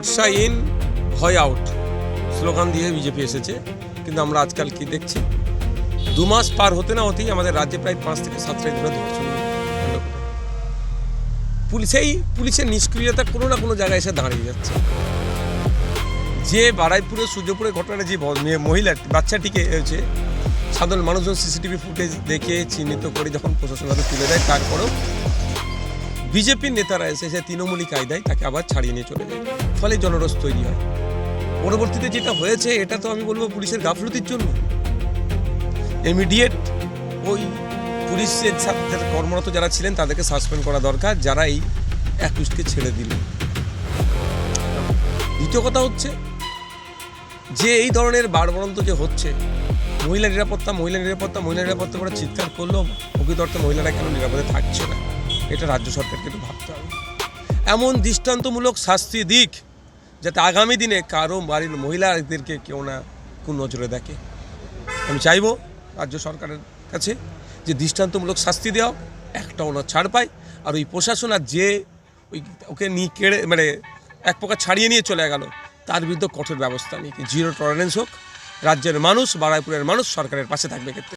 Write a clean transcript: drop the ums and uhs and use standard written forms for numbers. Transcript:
ব্যবসা ইন ভয় out slogan দিয়ে বিজেপি এসেছে, কিন্তু আমরা আজকাল কি দেখছি, 2 মাস পার হতে না হতেই আমাদের রাজ্যে প্রায় 5 থেকে 7টা ধরে ধর্ষণ। পুলিশের নিষ্ক্রিয়তা কোনো না কোনো জায়গায় এসে দাঁড়িয়ে যাচ্ছে। যে বারাইপুরে সূর্যপুরে ঘটনাটা, যে মহিলা বাচ্চাটিকে হয়েছে, সাধারণ মানুষজন সিসিটিভি ফুটেজ দেখে চিহ্নিত করে যখন প্রশাসন হাতে তুলে দেয়, তারপরেও বিজেপির নেতারা এসে তৃণমূলী কায়দায় তাকে আবার ছাড়িয়ে নিয়ে চলে যায়, ফলে জনরোষ তৈরি হয়। পরবর্তীতে যেটা হয়েছে, এটা তো আমি বলবো পুলিশের গাফলতির জন্য। ইমিডিয়েট ওই পুলিশের সাথে কর্মরত যারা ছিলেন তাদেরকে সাসপেন্ড করা দরকার, যারা এই অ্যাকিউজকে ছেড়ে দিল। দ্বিতীয় কথা হচ্ছে যে এই ধরনের বাড়বাড়ন্ত যে হচ্ছে, মহিলা নিরাপত্তা করে চিৎকার করলেও প্রকৃত অর্থে মহিলারা কেন নিরাপদে থাকছে না, এটা রাজ্য সরকারকে একটু ভাবতে হবে। এমন দৃষ্টান্তমূলক শাস্তি দিক যাতে আগামী দিনে কারো বাড়ির মহিলাদেরকে কেউ না কোন নজরে দেখে। আমি চাইব রাজ্য সরকারের কাছে যে দৃষ্টান্তমূলক শাস্তি দেওয়া, একটা ওনার ছাড় পায়, আর ওই প্রশাসন আর যে ওকে নিয়ে কেড়ে এক প্রকার ছাড়িয়ে নিয়ে চলে গেল, তার বিরুদ্ধে কঠোর ব্যবস্থা নিয়ে 0 টলারেন্স হোক। রাজ্যের মানুষ, বারাইপুরের মানুষ সরকারের পাশে থাকবে ক্ষেত্রে।